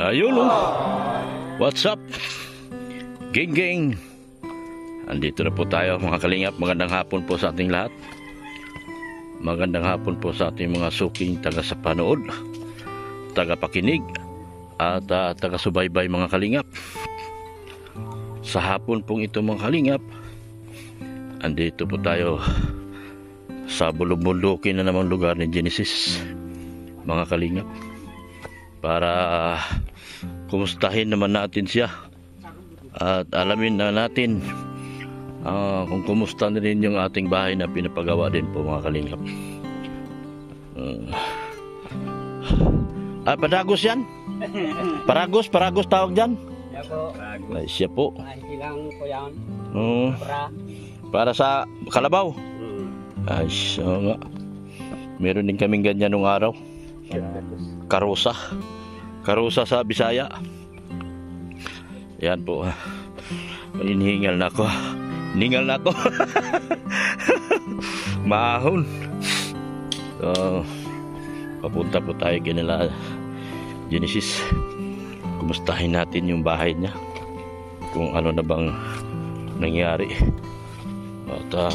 Ayun oh. What's up? Gang gang. Andito na po tayo mga kalingap. Magandang hapon po sa ating lahat. Magandang hapon po sa ating mga suking taga sa panood, taga pakinig at taga subaybay mga kalingap. Sa hapon pong ito mga kalingap, andito po tayo sa bulubundukin na namang lugar ni Genesis mga kalingap, para kumustahin naman natin siya at alamin na natin kung kumusta na rin yung ating bahay na pinapagawa din po mga kalingap. Paragos yan? Paragos tawag dyan? Siya po. Ay, siya po. Ilang po yan. Para sa kalabaw? Ay, so nga. Meron din kaming ganyan nung araw. Karusa. Karusa sa Bisaya. Yan po. Hinihingal na ako. Ningal na ako. Mahon. So, papunta po tayo kanila Genesis. Kumustahin natin yung bahay niya, kung ano na bang nangyari. At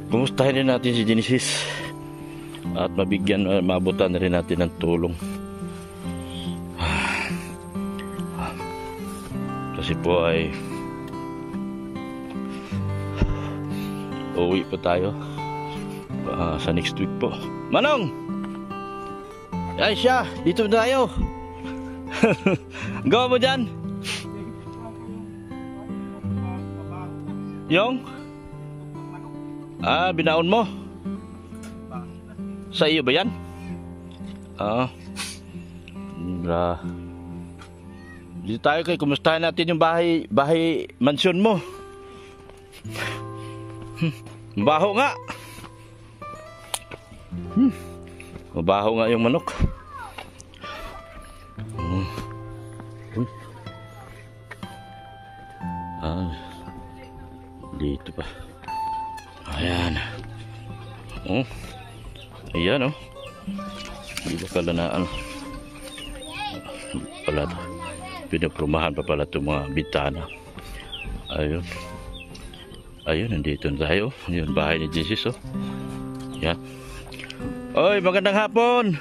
kumustahin din natin si Genesis at mabigyan, maabutan na rin natin ng tulong. Kasi po ay uuwi po tayo sa next week po. Manong! Ay siya, dito tayo. Gawa mo dyan. Yung? Binaon mo? Sa iyo ba yan? Dito tayo kay kumustahin natin yung bahay mansyon mo. Mabaho nga. Mabaho nga yung manok. Dito pa. Ayan. Ayan oh. Hindi ba pala na pala pinaprumahan pa pala itong mga bitana. Ayun. Ayun, nandito na tayo. Ayun, bahay ni Jesus oh. Yan. Oy, magandang hapon.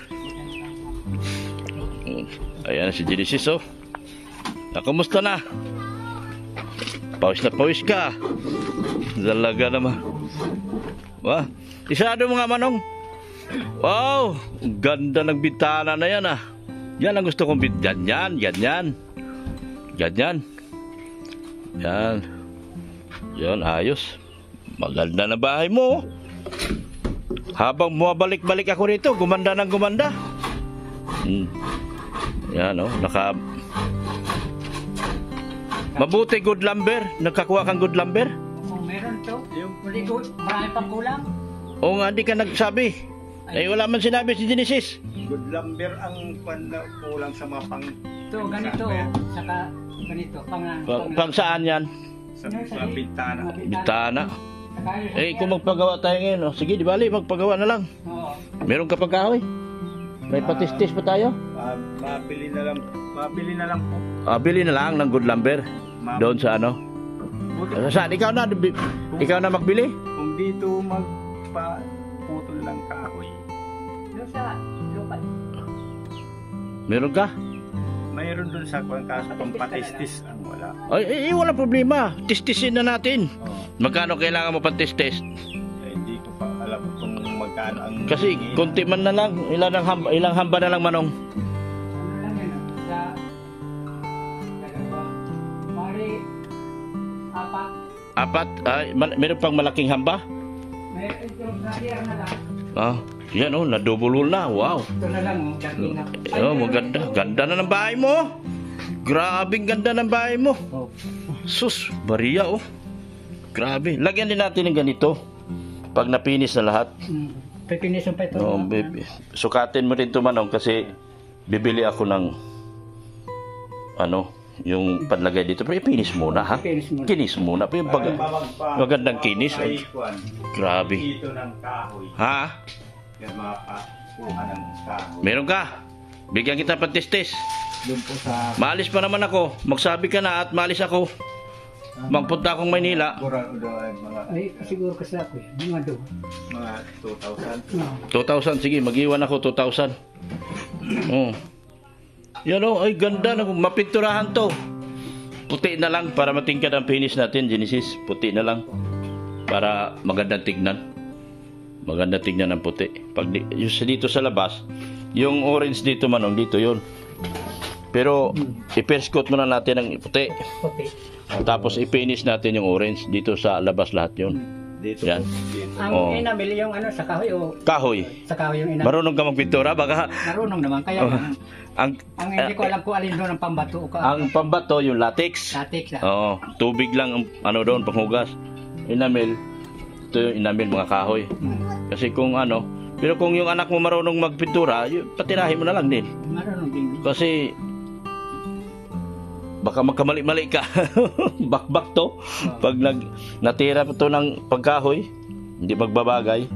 Ayan si Genesis oh. Kumusta na? Pawis na pawis ka. Dalaga naman. Wah, isado mo nga manong. Wow, ganda ng bintana na yan ah. Yan ang gusto kong bintana. Ganyan. Ganyan. Yan. Yan, ayos. Maganda na bahay mo. Habang bumabalik-balik ako rito, gumanda ng gumanda. Yan oh, mabuti good lumber. Nagkakuha kang good lumber? Meron to. Yung good, marami pang kulang. Oo nga, di ka nagsabi. Eh, wala man sinabi si Genesis. Good lumber ang kulang sa mga pang... Ito, ganito. Saka ganito. Pang saan yan? Sa bintana. Bintana. Eh, kung magpagawa tayo ngayon, oh, sige, di bali, magpagawa na lang. Oo. Meron ka pang kahoy? May patistis pa tayo? Mabili na lang. Mabili na lang po. Bili na lang ng good lumber. Doon sa ano? Saan? Ikaw na magbili? Kung dito magpaputol ng kahoy. Doon sa lupa. Meron ka? Mayroon doon sa kaso pampatistis ang wala. Ay, wala problema. Tistisin na natin. Magkano kailangan mo pantistis? Hindi ko pa alam kung magkano ang... Kasi konti man na lang. Ilang hamba na lang manong? Ano lang yan? Sa... Mari... Apat? Meron pang malaking hamba? Meron yung nasiyer na lang. Yan oh, nadubulol na. Wow. Ito na lang oh, daging na. Maganda. Ganda na ng bahay mo. Grabing ganda ng bahay mo. Sus, Maria oh. Grabe. Lagyan din natin ng ganito. Pag napinis na lahat. Pipinisan pa ito. Sukatin mo rin ito manong kasi bibili ako ng yung panlagay dito. Pero ipinis muna ha. Kinis muna. Magandang kinis. Grabe. Dito ng kahoy. Ha? Yung mga kuha ng kahoy. Meron ka? Bigyan kita patistis. Doon po sa Maalis pa naman ako. Magsabi ka na at maalis ako. Magpunta akong Maynila. Burado ay mga Ay, siguro kasi ako eh. Mga doon. mga 2,000. No. 2,000. Sige, mag-iwan ako 2,000. Oh. Yan oh. Ay, ganda. Mapinturahan to. Puti na lang para matingkad ang finish natin, Genesis. Puti na lang. Para magandang tignan. Maganda tignan ng puti. Pag yung dito sa labas, yung orange dito manong, dito yun. Pero, i-first coat muna natin ang puti. Puti. Tapos, i-finish natin yung orange. Dito sa labas lahat yun. Dito Yan. po. Dito. Ang Oo. inamil yung ano, sa kahoy o Kahoy. sa kahoy yung inamil. Marunong ka magpintura? Baka, Marunong naman. Kaya ang, ang hindi ko alam kung alin doon ang pambato o ka. ang pambato, yung latex. Latex. Oo, tubig lang ang ano doon, panghugas. Enamel, ito yung enamel, mga kahoy. Kasi kung ano, pero kung yung anak mo marunong magpintura, patirahin mo na lang din. Marunong din. Kasi, baka magkamali-mali ka. Bakbak to. Pag natira pa to ng pagkahoy, hindi magbabagay.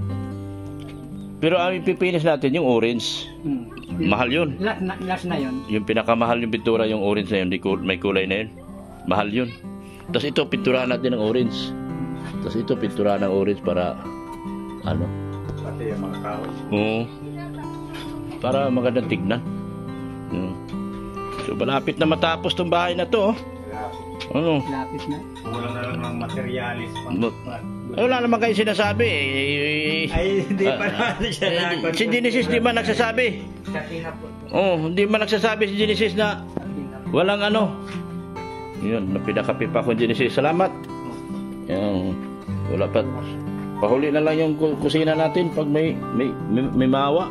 Pero ang ipipinis natin yung orange. Mahal yun. Last na yun. Yung pinakamahal yung pintura, yung orange na yun, may kulay na yun. Mahal yun. Tapos ito, pinturahan natin ng orange. Tapos ito, pinturahan ng orange para, ano? Pati yung mga kahoy. Oo. Para magandang tignan. So, malapit na matapos tong bahay na to. Ano? Lapis na. Kulang na lang ng materialis. Ay, wala naman kayo sinasabi. Ay, hindi pa natin siya na. Si Genesis di man nagsasabi. Oh, hindi man nagsasabi si Genesis na walang ano. Yun, napinakapi pa ako Genesis. Salamat. Yan, wala pa. Pahuli na lang yung kusina natin pag may mawa.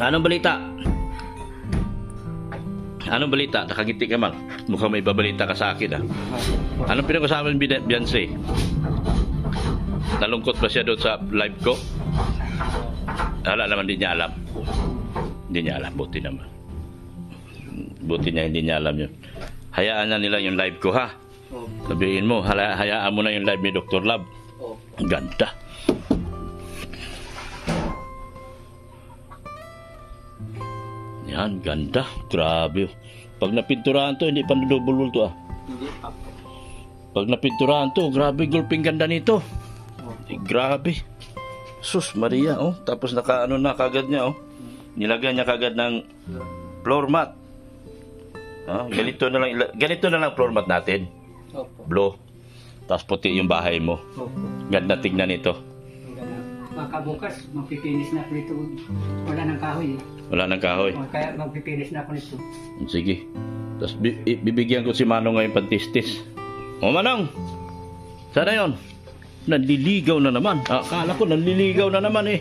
Anong balita? Anong balita? Nakangiti ka man. Mukhang may babalita ka sa akin, ah. Anong pinag-usapan ni Beyonce? Nalungkot ba siya doon sa live ko? Wala naman, hindi niya alam. Hindi niya alam, buti naman. Buti niya, hindi niya alam yun. Hayaan na nila yung live ko, ha? Sabihin mo, hayaan mo na yung live ni Dr. Love. Ganda. Yan, ganda. Grabe. Pag napinturahan to, hindi pa nadubulol to, ah. Pag napinturahan to, grabe, gulping ganda nito. Grabe. Sus, Maria, oh. Tapos nakaano na kagad niya, oh. Nilagyan niya kagad ng floor mat. Ah, ganito na lang floor mat natin. Blue. Tapos puti yung bahay mo. Ganda tignan nito. Baka bukas, magpipinis na ako nito. Wala nang kahoy eh. Wala nang kahoy. Kaya magpipinis na ako nito. Sige. Tapos bibigyan ko si Manong ngayon pantistis. O Manong, sana yun? Nanliligaw na naman. Akala ko nanliligaw na naman eh.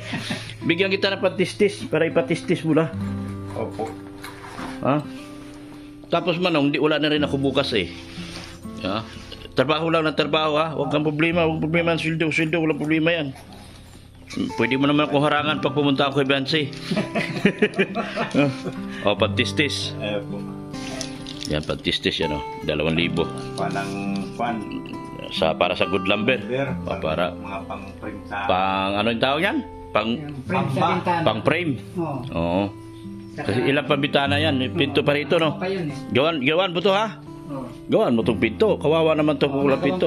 Bigyan kita ng pantistis para ipatistis mo na. Opo. Ha? Tapos Manong, wala na rin ako bukas eh. Ha? Trabaho lang ng trabaho, ha? Huwag kang problema. Huwag problema ng sweldo. Walang problema yan. Pwede mo naman akong harangan pag pumunta ako kay Beyonce. O, pantistis. Ayaw po. Yan, pantistis yan, o. 2,000. Panang pan. Para sa good lumber. Para mga pang-print sa... ano yung tawag yan? Frame sa bintana. Pang frame. Oo. Oo. Kasi ilang pambitana yan. Pinto pa rito, no? Pa yun eh. Gawan mo to, ha? Oo. Gawan mo tong pinto. Kawawa naman to kung walang pinto.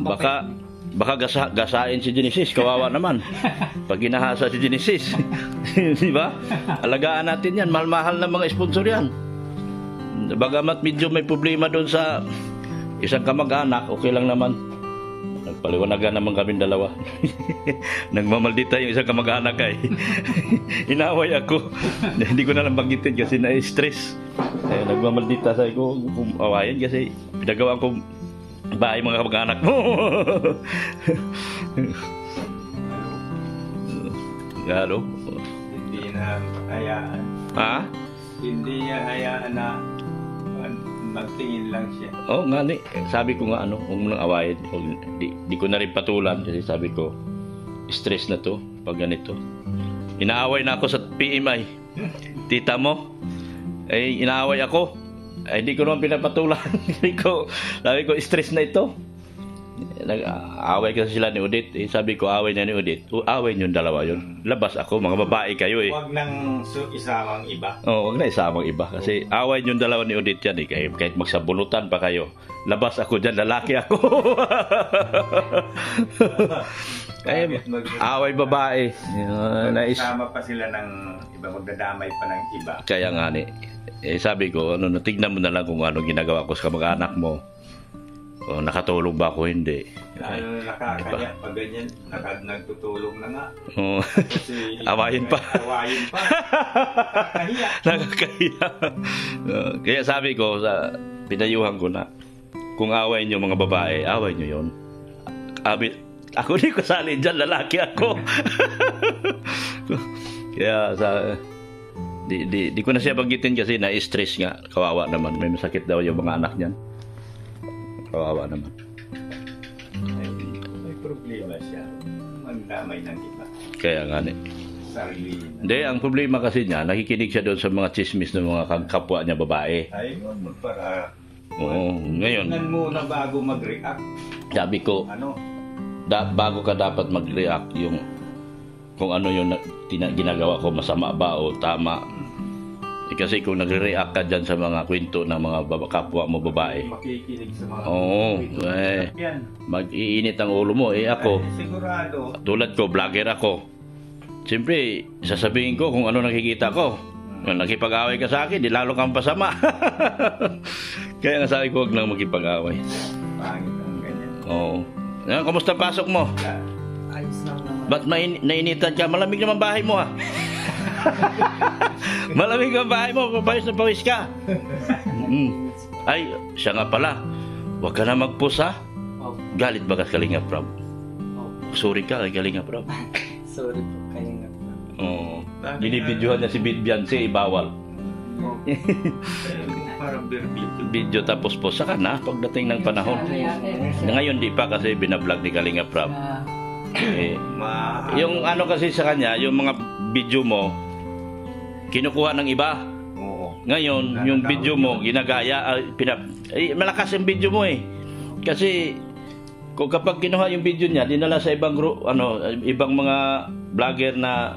Baka Baka gasain si Genesis, kawawa naman. Pag ginahasa si Genesis. Di ba? Alagaan natin yan. Mahal-mahal na mga sponsor yan. Bagamat medyo may problema doon sa isang kamag-anak, okay lang naman. Nagpaliwanagan naman kami dalawa. Nagmamaldita yung isang kamag-anak ay. Inaway ako. Hindi ko na lang banggitin kasi na-stress. Nagmamaldita sa ko kung awayan kasi pinagawa ko bahay mga kamag-anak mo. Galo. Hindi na hayaan. Ha? Hindi niya hayaan na magtingin lang siya. Oo nga ni. Sabi ko nga huwag mo nang awayin. Di ko na rin patulan kasi sabi ko stress na to pag ganito. Inaaway na ako sa PMI. Tita mo, inaaway ako. Ay, hindi ko naman pinapatulan. Sabi ko, stress na ito. Nag-away kasi sila ni Udit. Sabi ko, away na ni Udit. Away yung dalawa yun. Labas ako, mga babae kayo eh. Huwag nang isamang iba. Huwag na isamang iba. Kasi away yung dalawa ni Udit yan eh. Kahit magsabulutan pa kayo. Labas ako dyan, lalaki ako. Away babae. Isama pa sila ng iba, magdadamay pa ng iba. Kaya nga ni. Sabi ko, tignan mo na lang kung ano ginagawa ko sa kamag-anak mo. Nakatulong ba ako? Hindi. Nakakaya pag ganyan, nagtutulong na nga. Awayin pa. Awayin pa. Nakakahiya. Nakakahiya. Kaya sabi ko, pinayuhan ko na, kung away nyo mga babae, away nyo yun. Ako di ko sali dyan, lalaki ako. Kaya di ko na siya banggitin kasi na-stress nga. Kawawa naman. May masakit daw yung mga anak niyan. Kawawa naman. May problema siya. Magdamay ng iba. Kaya nga ni. Sarili. Hindi, ang problema kasi niya, nakikinig siya doon sa mga chismis ng mga kapwa niya babae. Ay, para... Oo, ngayon. Tingnan muna bago mag-react. Sabi ko, bago ka dapat mag-react yung kung ano yung ginagawa ko, masama ba o tama. Kasi kung nagre-react ka dyan sa mga kwento ng mga kapwa mo babae, makikinig sa mga mag-iinit ang ulo mo. Ako, sigurado, tulad ko, vlogger ako. Siyempre, sasabihin ko kung ano nakikita ko. Nakipag-away ka sa akin, di lalo kang pasama. Kaya nga sabi ko, huwag nang makipag-away. Pangit ang ganyan. Oo. Kamusta pasok mo? Ayos lang naman. Ba't nainitan ka? Malamig naman bahay mo ha. Malamig ang bahay mo, pawis na pawis ka. Ay, siya nga pala. Huwag ka na mag-post ha. Galit ba ka Kalinga Prab? Sorry ka kay Kalinga Prab. Sorry po, Kalinga Prab. Oo. Binibidyohan niya si Beyonce, ibawal. Parang Video tapos post saka na pagdating ng panahon. Ngayon di pa kasi binablog ni Kalinga Prab. Yung ano kasi sa kanya, yung mga video mo kinukuha ng iba. Ngayon, yung video mo ginagaya, malakas yung video mo eh. Kasi kung kapag kinuha yung video niya, dinala sa ibang ibang mga vlogger na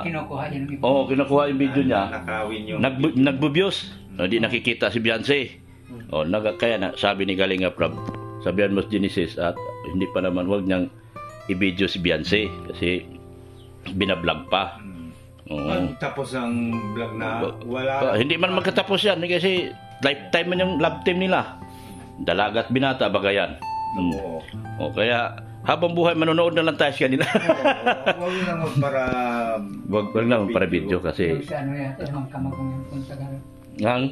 kinukuha niya ng iba. kinukuha yung video niya. Nakawin yung Nagbubyos. Hindi nakikita si Beyonce. Kaya na, sabi ni Kalinga Prab, sabihan mo si Genesis at hindi pa naman wag niyang i-video si Beyonce kasi binablog pa. Tapos ang vlog na wala. Hindi man magkatapos yan kasi lifetime man yung love team nila. Dalaga at binata baga yan. Kaya habang buhay manonood na lang tayo sa kanila. Wag naman para wag naman para video kasi Ano yata, yung kamagong yung punta ka. ang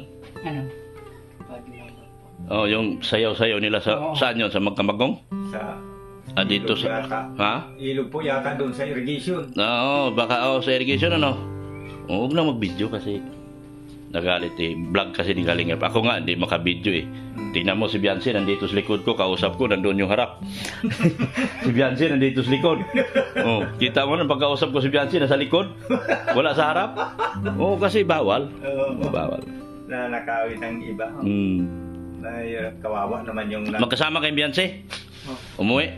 yung sayaw-sayaw nila saan yun? Sa Magkamagong? Sa Dito sa ilog po yata doon sa irrigation. Baka sa irrigation huwag na mag-video kasi nagalit eh. Vlog kasi ni Kalinga. Ako nga hindi maka-video eh. Tingnan mo si Beyonce nandito sa likod ko, kausap ko nandun yung harap. Si Beyonce nandito sa likod. Kita mo na pagkausap ko si Beyonce nasa likod. Wala sa harap. Kasi bawal. Bawal. Na nakawin ng iba. Kawawa naman yung magkasama kay Beyonce? Umuwi?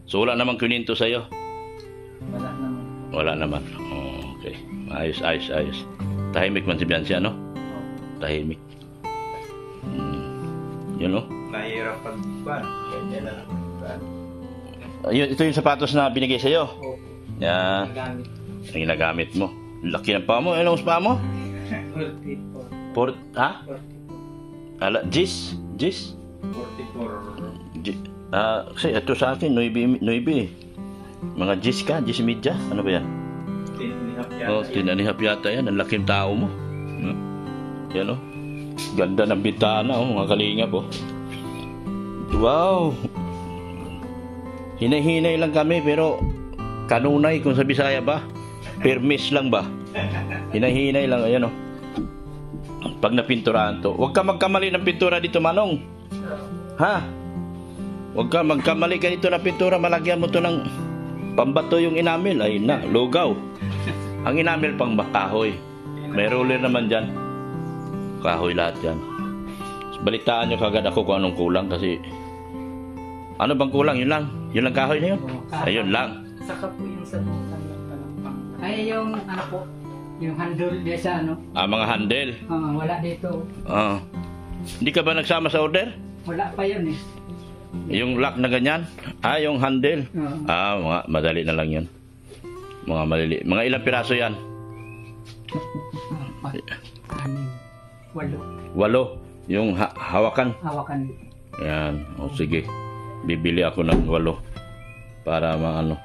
So wala namang kininto sa'yo? Wala naman. Okay. Ayos. Tahimik man si Beyonce, ano? Tahimik. Yun, no? Mahirap pag-ban. Ganyan na lang. Ito yung sapatos na binigay sa'yo? Yan. Ang ginagamit mo. Laki ng paa mo. Ilang paa mo? 44. Ha? Gis? 44. Kasi ito sa akin, 9 eh. Mga gis ka? Gis media? Ano ba yan? Tinanihap yata yan. Ang laking tao mo. Yan o. Ganda ng bintana mga kalingap po. Wow. Hinay-hinay lang kami pero kanunay kung sa Bisaya ba. Permis lang ba. Hinay-hinay lang. Ayan o. Pag napinturahan to. Huwag ka magkamali ng pintura dito, Manong. Ha? Huwag ka magkamali ka dito na pintura. Malagyan mo to ng pambato yung enamel. Ay na, lugaw. Ang enamel pang kahoy. May roller naman dyan. Kahoy lahat yan. balitaan nyo kagad ako kung anong kulang kasi ano bang kulang? Yun lang. Yun lang kahoy na yun. Ayun lang. Saka po yung sabutan ng palampang. Ay, yung ano po, yung handle diya sa ano, Mga handle. wala dito. Hindi ka ba nagsama sa order? Wala pa yun eh. Yung lock na ganyan? Yung handle. Mga madali na lang yan. Mga malili. Mga ilang piraso yan? 4, 6, 8. 8. Yung hawakan. Hawakan. Yan. O sige. Bibili ako ng 8 para maano.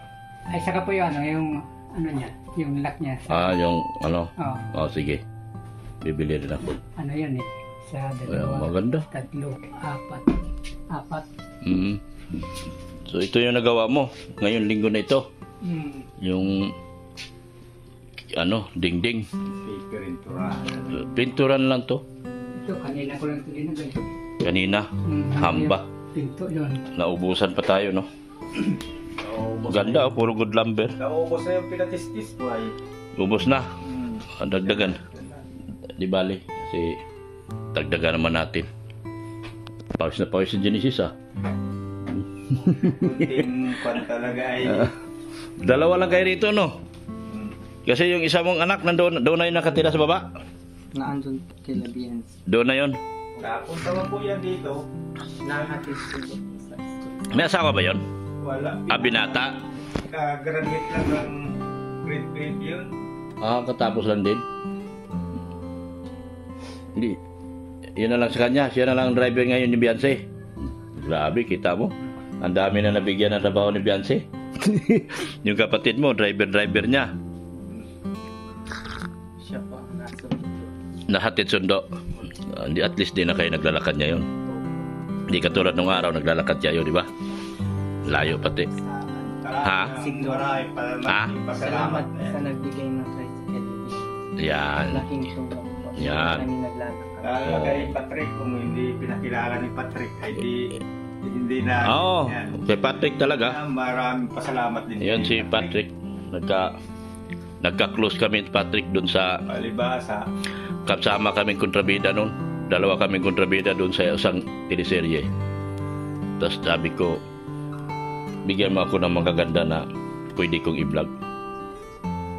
Ay, saka po yung ano, ano niya, yung lock niya. Yung ano. Oh, Sige. Bibili rin ako. ano yun eh. Sa Ayan, 2, maganda. 3, 4. So ito yung nagawa mo. Ngayon linggo na ito. Yung dingding. Pinturan lang to. Ito, kanina ko lang ito dinagay. Kanina. Hamba. Pinto yun. Naubusan pa tayo, no? Ganda, puro good lumber. Naubos na yung pinatistis ko ay. Ubos na. Dagdagan. Di bali. Kasi dagdagan naman natin. Pawis na pawis sa Genesis, Kunting kwan talaga ay. Dalawa lang kayo rito, no? Kasi yung isa mong anak doon na yung nakatira sa baba. Naandun kay Labians. Doon na yun. Napunta man po yan dito. Nahatis ko po sa May asawa ba yun? Wala. Binata. Ka-graduate lang ng grade 12 yun. Katapos lang din. Hindi. Yun na lang sa kanya. Siya na lang ang driver ngayon ni Beyonce. Grabe, kita mo. Ang dami na nabigyan ng trabaho ni Beyonce. Yung kapatid mo, driver niya. siya pa ang nasa Nahatid sundo. Hindi, at least din na kayo naglalakad niya yun. Hindi katulad nung araw naglalakad kayo, di ba? Layo pati. Ha? Marami pa Salamat sa nagbigay ng tricycle. Yan. Laking tulong po. Yan. Kami naglalakad. Lalo kay Patrick, kung hindi pinakilala ni Patrick, ay hindi na. Yan. Kay Patrick talaga. Maraming pasalamat din. Yan si Patrick. Nagka-close kami Patrick dun sa Palibasa. kasama kaming kontrabida nun. Dalawa kaming kontrabida dun sa isang teleserye. Tapos sabi ko, bigyan mo ako ng magaganda na pwede kong i-vlog.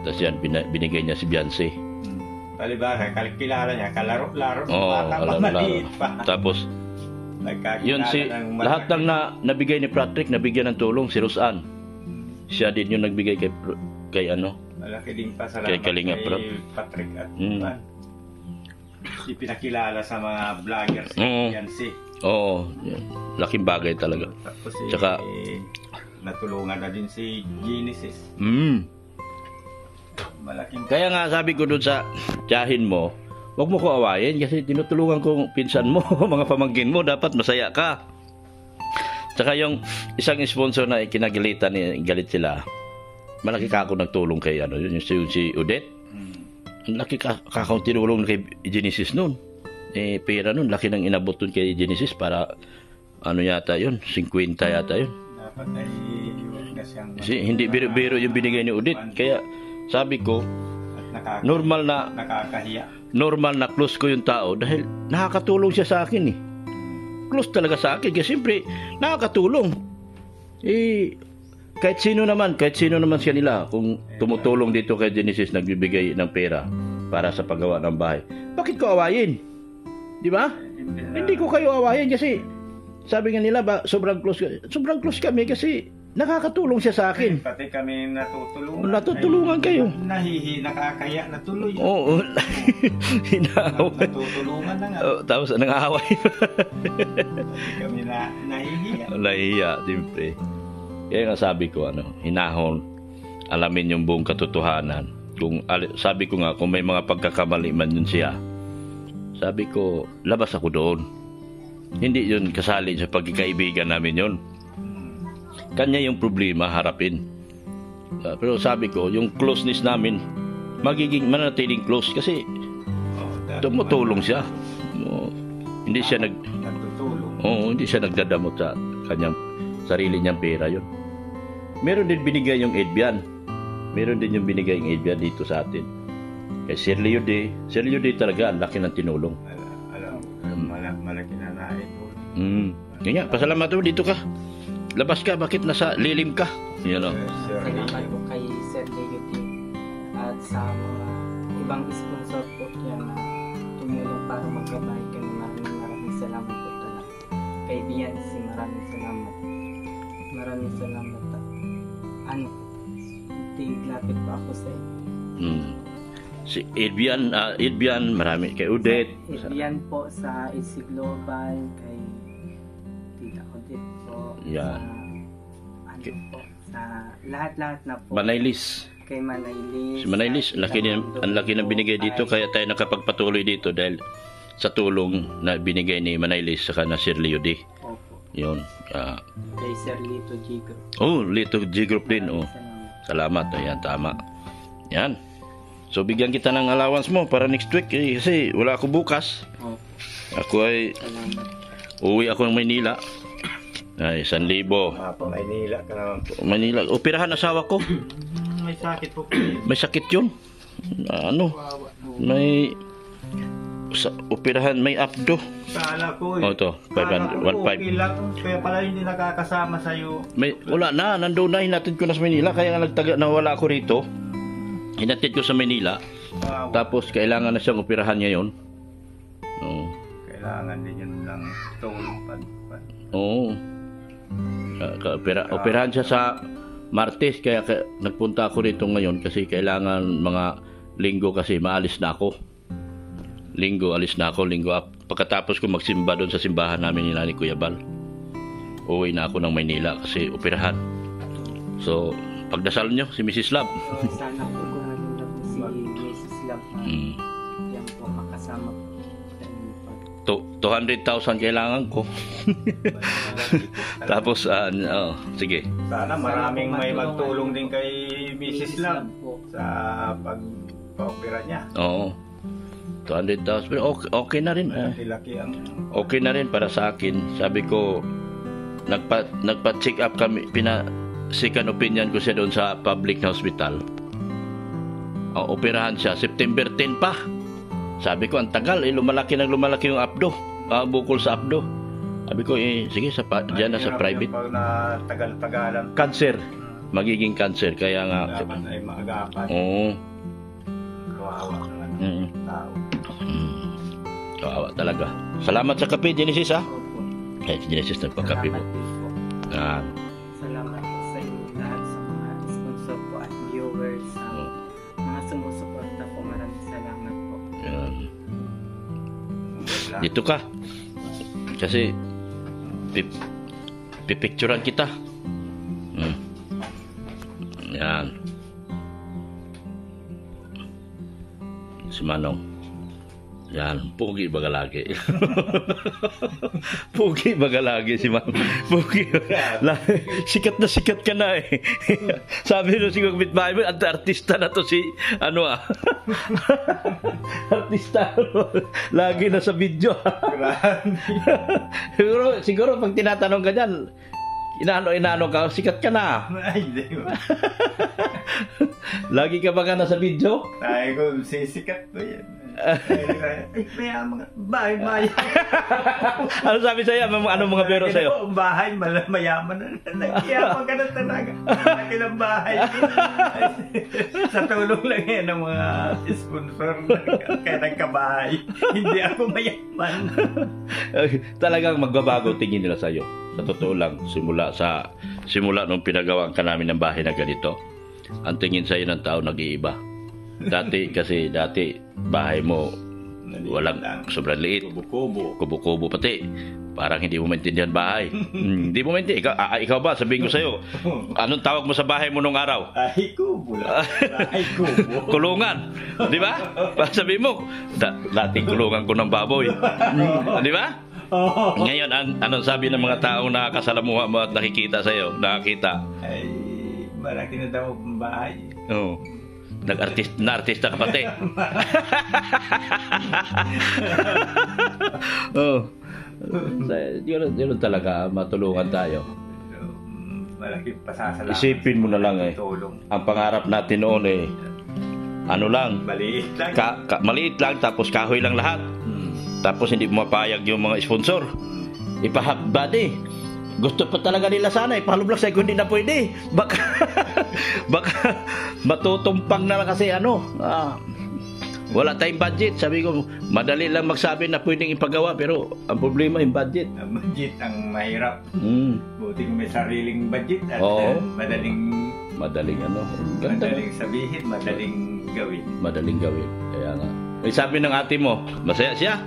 Tapos yan, binigay niya si Beyonce. Palibasa, kilala niya, kalaro-laro. Maliit pa. Tapos, yun lahat ng nabigay ni Patrick, nabigyan ng tulong si Rosan. Siya din yung nagbigay kay Malaki din pa salamat kay Kalinga Prab. Patrick at ipinakilala sa mga vloggers yan si. Oo, laking bagay talaga. Tapos Tsaka, natulungan na din si Genesis. Malaking Kaya nga sabi ko doon sa tiyahin mo, wag mo ko awayin kasi tinutulungan ko pinsan mo, mga pamangkin mo, dapat masaya ka. Tsaka yung isang sponsor na ikinagalitan galit sila. Malaki ka ako nagtulong kay yun si Odette. Laki kakong tinulong kay Genesis noon. Pera noon, laki nang inabot doon kay Genesis para yata yun, 50 yata yun. dapat ay iwag na siyang Hindi biro-biro yung binigay ni Odette. Kaya sabi ko, normal na close ko yung tao dahil nakakatulong siya sa akin eh. Close talaga sa akin kasi siyempre nakakatulong. Kahit sino naman siya nila kung tumutulong dito kay Genesis, nagbibigay ng pera para sa paggawa ng bahay. Bakit ko awayin? Di ba? Hindi ko kayo awayin kasi sabi nga nila sobrang close kami kasi nakakatulong siya sa akin. Pati kami natutulungan. Natutulungan kayo. Nakakaya na tuloy. Oo. Hinaaway. Natutulungan na nga. Tapos nang-aaway. Kami nahihiya. Nahihiya, siyempre. Kaya nga sabi ko, hinahon, alamin yung buong katotohanan. Sabi ko nga, kung may mga pagkakamali man yun siya, sabi ko, labas ako doon. Hindi yun kasali sa pagkikaibigan namin yun. Kanya yung problema, harapin. Pero sabi ko, yung closeness namin, magiging manatiling close kasi tumutulong siya. Hindi siya hindi siya nagdadamot sa kanyang sarili niyang pera yun. Meron din binigay yung Edbian. Meron din yung binigay yung Edbian dito sa atin. Kay Sir Leo Day talaga, ang laki ng tinulong. malaki na naitulong. Yun nga, pasalamat mo dito ka. Labas ka, bakit nasa lilim ka? Yan o. Sir, Salamat po kay Sir Leoty at sa mga ibang sponsor po yan na tumulong para magkabay kami. Maraming salamat po talaga. Kay Biancy, maraming salamat. Maraming salamat. Ano po, tiglapit po ako sa inyo. Si Edbian, marami. Kay Odette. Yan po sa AC Global, kay Tita Odette po. Yan. Sa, ano po, sa lahat-lahat na po. Manaylis. Kay Manaylis. Si Manaylis, ang laki ng binigay dito, kaya tayo nakapagpatuloy dito dahil sa tulong na binigay ni Manaylis saka na Sir Leo D. Opo. Yun. Kay Sir Lito G. Group. Lito G Group din. Salamat. Ayan, tama. Yan. So, bigyan kita ng allowance mo para next week. Kasi wala ako bukas. Opo. Ako ay Salamat. uwi ako ng Maynila. Ay, 1,000. Maynila ka naman po. Manila. Operahan asawa ko. May sakit po. May sakit yun. May operahan, may abdo. Kala ko Ito, 500, 1,500. Okay lang. Kaya pala hindi nakakasama sa'yo. Wala na, nandun na, hinatid ko na sa Manila. Kaya nga nawala ako rito. Hinatid ko sa Manila. Wow. Tapos, kailangan na siyang operahan ngayon. Oo. Kailangan din yun lang tulong. Oo. Operahan siya sa Martes. Kaya nagpunta ako rito ngayon kasi kailangan mga linggo kasi maalis na ako. Linggo, alis na ako. Linggo up. Pagkatapos ko magsimba doon sa simbahan namin ni Kuya Bal, uwi na ako ng Maynila kasi operahan. So, pagdasal nyo, si Mrs. Love. Sana po gumaling na po si Mrs. Love na yan po makasama po. 200,000 kailangan ko. Tapos, sige. Sana maraming may magtulong din kay Mrs. Love sa pag-opera niya. Oo. 200,000. Pero okay na rin. Laki ang... Okay na rin para sa akin. Sabi ko, nagpa-check up kami, second opinion ko siya doon sa public hospital. Operahan siya, September 10 pa. Sabi ko, ang tagal, lumalaki yung abdo. Bukol sa abdo. Sabi ko, sige, dyan na sa private. Pag na tagal-tagalan. Cancer. Magiging cancer. Kaya nga. Dapat ay maagapan. Oo. Kawawa naman. Tao. Kawawa talaga. Salamat sa kape, Genesis, ha? Opo. Si Genesis, nagpakape po. Salamat po sa inyo lahat sa mga sponsor po at viewers. Mga sumusuporta po, maraming salamat po. Yan. Dito ka. Kasi pipicturean kita. Yan. Si Manong. Yan, pugi baga lagi. Pugi baga lagi si Manong. Pugi. Sikat na sikat ka na eh. Sabi nung si Kapitbahay mo, artista na to si artista. Lagi na sa video. siguro pag tinatanong ka dyan, inaano ka, sikat ka na. Ay, hindi ba? Lagi ka ba ka na sa video? Ay, kung sisikat ko yan. Ay, kaya mga bahay-bahay. Ano sabi sa'yo? Ano mga pero sa'yo? Ang bahay, mayaman na. Nagkiyaman ka na talaga. Laki ng bahay. Sa tulong lang yan ng mga sponsor. Kaya nagkabahay. Hindi ako mayaman. Talagang magbabago tingin nila sa'yo. Sa totoo lang, simula nung pinagawa ka namin ng bahay na ganito, ang tingin sa'yo ng tao nag-iiba. Dati bahay mo walang sobrang liit, kubo-kubo pati, parang hindi mo maintindihan bahay. Hindi mo maintindihan. Ikaw ba, sabihin ko sa'yo, anong tawag mo sa bahay mo nung araw? Ay, kubo lang. Ay, kubo. Kulungan, di ba? Sabihin mo, dating kulungan ko ng baboy. Di ba? Ngayon, anong sabi ng mga taong nakakasalamuha mo at nakikita sa'yo? Nakakita? Ay, malaki na daw ang bahay. Oo. Na-artista ka pati. Yun talaga, matulungan tayo. Malaking pasasalamat. Isipin mo na lang ang pangarap natin noon maliit lang. Maliit lang, tapos kahoy lang lahat. Tapos hindi mapayag yung mga sponsor. Ipa-half body. Gusto pa talaga nila sana ipahalf lang, sabi ko hindi na pwede. Baka matutumpang na kasi wala tayong budget. Sabi ko, madali lang magsabi na pwedeng ipagawa, pero ang problema yung budget. Ang budget ang mahirap. Buti kung may sariling budget at Oo. madaling sabihin, madaling gawin. Kaya nga. May sabi ng ate mo, masaya siya?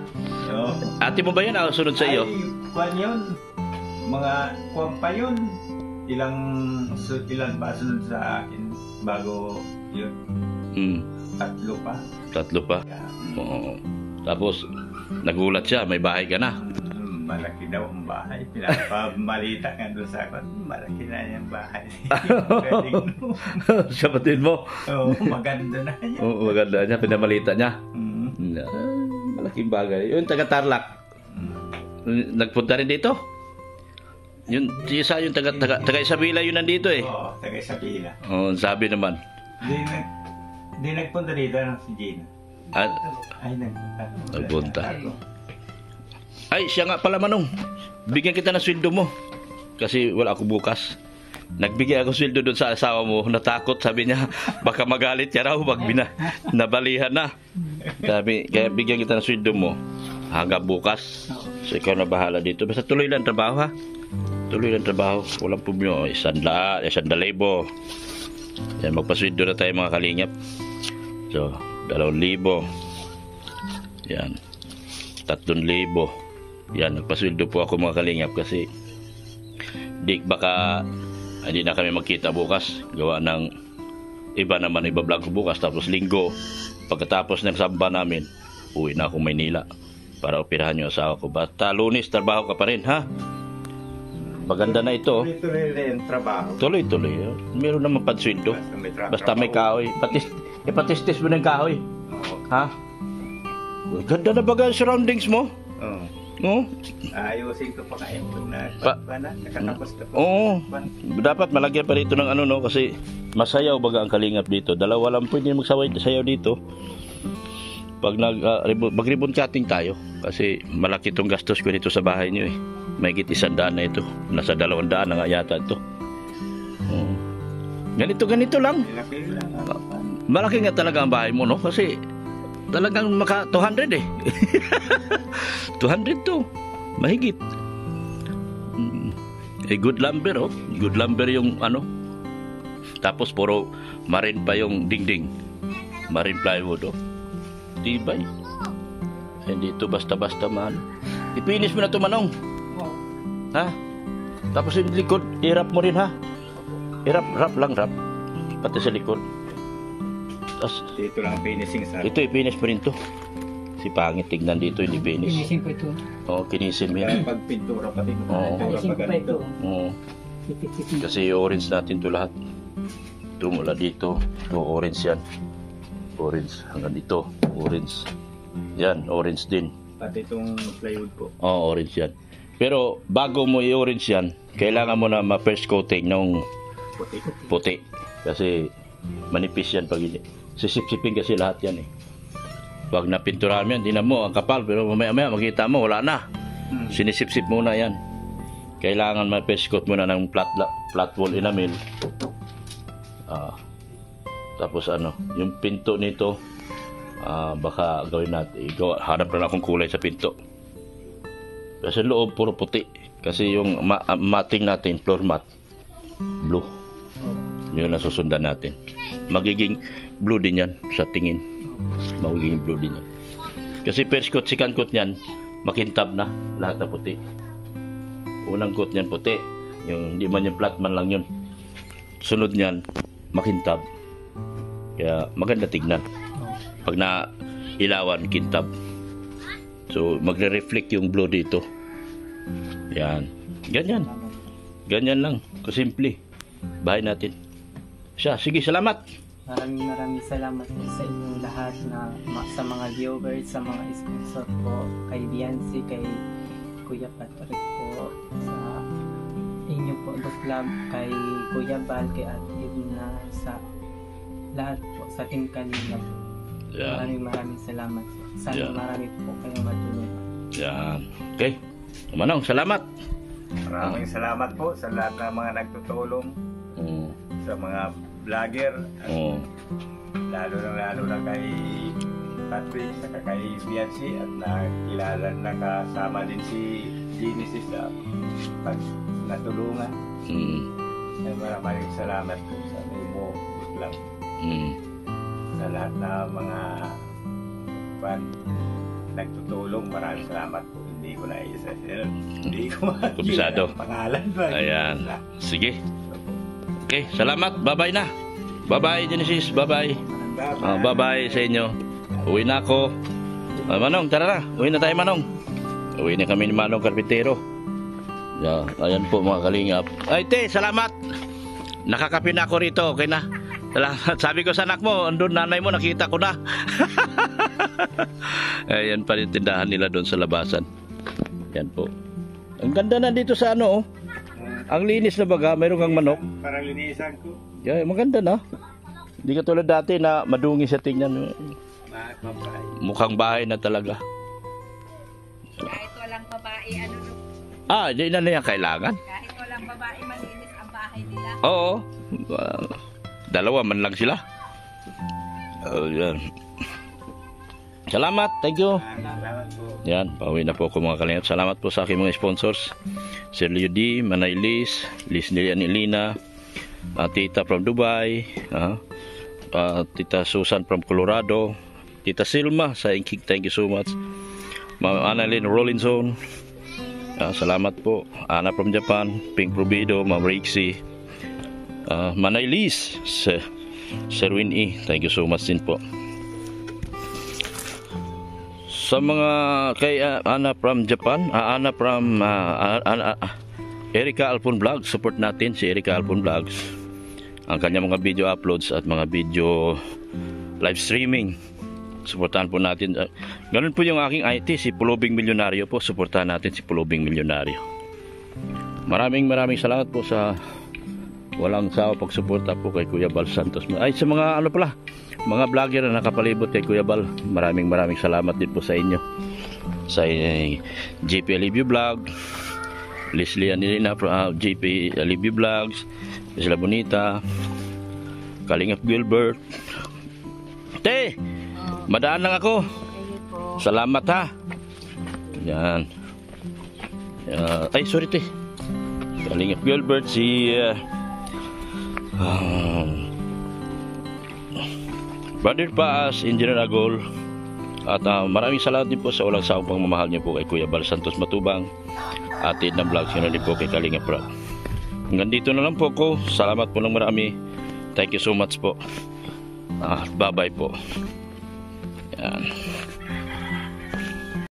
Oo. Ate mo ba yun ang sunod sa iyo? Ay, kwan yun. Mga kwan pa yun. Ilan ba sunod sa akin bago yun? Tatlo pa. Tatlo pa? Oo. Tapos, nagulat siya, may bahay ka na. Malaki daw ang bahay. Pinapamalita nga doon sa akin, malaki na yung bahay. Sapatin mo? Oo, maganda na yan. Oo, maganda niya, pinamalita niya. Malaking bagay. Yung taga-Tarlac, nagpunta rin dito? Yung taga-Isabela yun nandito eh. Oo, taga-Isabela. Oo, sabi naman. Di nagpunta dito si Gina. Ay, nagpunta. Ay, siya nga pala Manong. Bigyan kita ng sweldo mo. Kasi wala ako bukas. Nagbigay ako sweldo doon sa asawa mo. Natakot, sabi niya. Baka magalit niya raw pag nabalihan na. Sabi, kaya bigyan kita ng sweldo mo. Hanggang bukas. So ikaw na bahala dito. Basta tuloy lang trabaho ha. Tuloy lang trabaho. Walang problema. 100,000. Yan, magpasweldo na tayo mga kalingap. So, 2,000. Yan. 3,000. Yan, nagpasweldo po ako mga kalingap kasi baka hindi na kami magkita bukas. Gawa ng iba naman, iba-vlog ko bukas. Tapos linggo, pagkatapos ng samba namin, uwi na akong Maynila para operahan yung asawa ko. Basta Lunes, trabaho ka pa rin, ha? Maganda na ito. Tuloy-tuloy rin trabaho. Tuloy-tuloy. Meron naman pansweldo. Basta may kahoy. Ipatistis mo ng kahoy. Ha? Ganda na baga ang surroundings mo. Oo. No? Ayusin ko pa kayo na nakatapos na po. Oo. Dapat malagyan pa rito ng kasi masayaw baga ang kalingap dito. Dalawa lang pwede magsayaw dito. Pag mag-ribbon cutting tayo kasi malaki itong gastos ko dito sa bahay niyo eh. Mahigit 100 na ito. Nasa 200 na nga yata ito. Ganito lang. Malaki nga talaga ang bahay mo, no? Kasi talagang maka 200 eh. 200 to. Mahigit. Good lumber, oh. Good lumber yung Tapos puro marine pa yung dingding. Marine plywood, oh. Tibay. Hindi ito basta-basta Ipinis mo na ito, Manong. Ha? Tapos yung likod, i-wrap mo rin, ha? Wrap lang. Pati sa likod. Tapos, dito lang finishing sa... Ito, i-finish mo rin to. Si pangit, tignan dito, hindi finish. Finisin ko ito. Oo, kinisin mo yan. Pag pintura pati. Finisin ko pa ito. Oo. Kasi orange natin to lahat. Ito mula dito. Ito, orange yan. Orange. Hanggang dito. Orange. Yan, orange din. Pati itong plywood po. Oo, orange yan. Pero bago mo i-orange yan, kailangan mo na ma-first coating ng puti. Kasi manipis yan pag hindi. Sisip-sipin kasi lahat yan eh. Pag napinturahan mo yan, di na mo ang kapal. Pero mamaya makita mo, wala na. Sinisip-sip muna yan. Kailangan ma-first coat muna ng flat wall enamel. Tapos yung pinto nito, baka gawin natin. Hanap na akong kulay sa pinto. Kasi loob puro puti. Kasi yung matting natin, floor mat, blue. Yun ang susundan natin. Magiging blue din yan sa tingin. Magiging blue din yan. Kasi first coat, second coat niyan, makintab na lahat na puti. Unang coat niyan puti. Yung hindi man yung flat man lang yun. Sunod niyan, makintab. Kaya maganda tignan. Pag na ilawan, kintab. So, magre-reflect yung blue dito. Yan. Ganyan. Ganyan lang. Kasimple. Bahay natin. Sige, salamat. Maraming salamat po sa inyong lahat sa mga viewers, sa mga sponsor po, kay Biancy, kay Kuya Patrick po, sa inyo po, The Club, kay Kuya Bal, kay Ate Edna, sa lahat po, sa Team Kanina po. Maraming salamat. Sana marami po kayong matulungan. Yan. Okay. Manong, salamat. Maraming salamat po sa lahat ng mga nagtutulong, Oo. sa mga vlogger, at Oo. lalo na kay Patrick, saka kay Biancy, at nakilala, nakasama din si Genesis sa pag natulungan. Ay maraming salamat po sa Nemo Club, sa lahat ng mga nagtutulong. Maraming salamat po. Hindi ko na isa. Hindi ko Kabisado. ang pangalan ba? Ayan. Sige. Okay, salamat. Bye-bye na. Bye-bye, Genesis. Bye-bye. Bye-bye sa inyo. Uwi na ako. Manong, tara na. Uwi na tayo, Manong. Uwi na kami ni Manong Karpintero. Yeah, ayan po mga kalingap. Ay, te, salamat. Nakakapi na ako rito. Okay na. Salamat. Sabi ko sa anak mo, andun nanay mo, nakita ko na. Ayan pa rin tindahan nila doon sa labasan. Yan po. Ang ganda na dito sa ano, oh. Ang linis na baga, mayroon kang manok. Parang linisan ko. Yeah, maganda na. Hindi ka tulad dati na madungi sa tingnan. Mukhang bahay na talaga. Kahit walang babae, ano, Di na yan kailangan. kahit walang babae, malinis ang bahay nila. Oo. Dalawa man lang sila. Yan. Salamat. Thank you. Salamat po. Yan. Pauwi na po ako mga kalingap. Salamat po sa aking mga sponsors. Sir Leo D, Manay Liz, Liz Nilian Elina, Tita from Dubai, Tita Susan from Colorado, Tita Silma sa Inkig. Thank you so much. Ma'am Annalyn Rollinson. Salamat po. Ana from Japan, Pink Probido, Ma'am Rixie, Manay Liz, Sir Win E. Thank you so much din po. Sa mga kay Ana from Japan, Ana from Erica Alpon Vlogs, support natin si Erica Alpon Vlogs. Ang kanyang mga video uploads at mga video live streaming. Suportahan po natin. Ganun po yung aking IT, si Pulubing Milyonaryo po. Suportahan natin si Pulubing Milyonaryo. Maraming salamat po sa walang sawa pagsuporta po kay Kuya Bal Santos. Ay, sa mga ano pala, mga vlogger na nakapalibot kay Kuya Bal, maraming salamat din po sa inyo. Sa JP Alivio Vlog, Leslie Anilina from JP Alivio Vlogs, Isla Bonita, Kalingap Gilbert. Te, madaan lang ako. Salamat ha. Yan. Ay, sorry te. Kalingap Gilbert, si Brother Paas, Engineer Agol, at maraming salamat din po sa walang sawang pagmamahal niyo po kay Kuya Bal Santos Matubang, atid ng vlogs nyo din po kay Kalingap Rob. Hanggang dito na lang po ko. Salamat po ng marami. Thank you so much po. Bye bye po. Yan.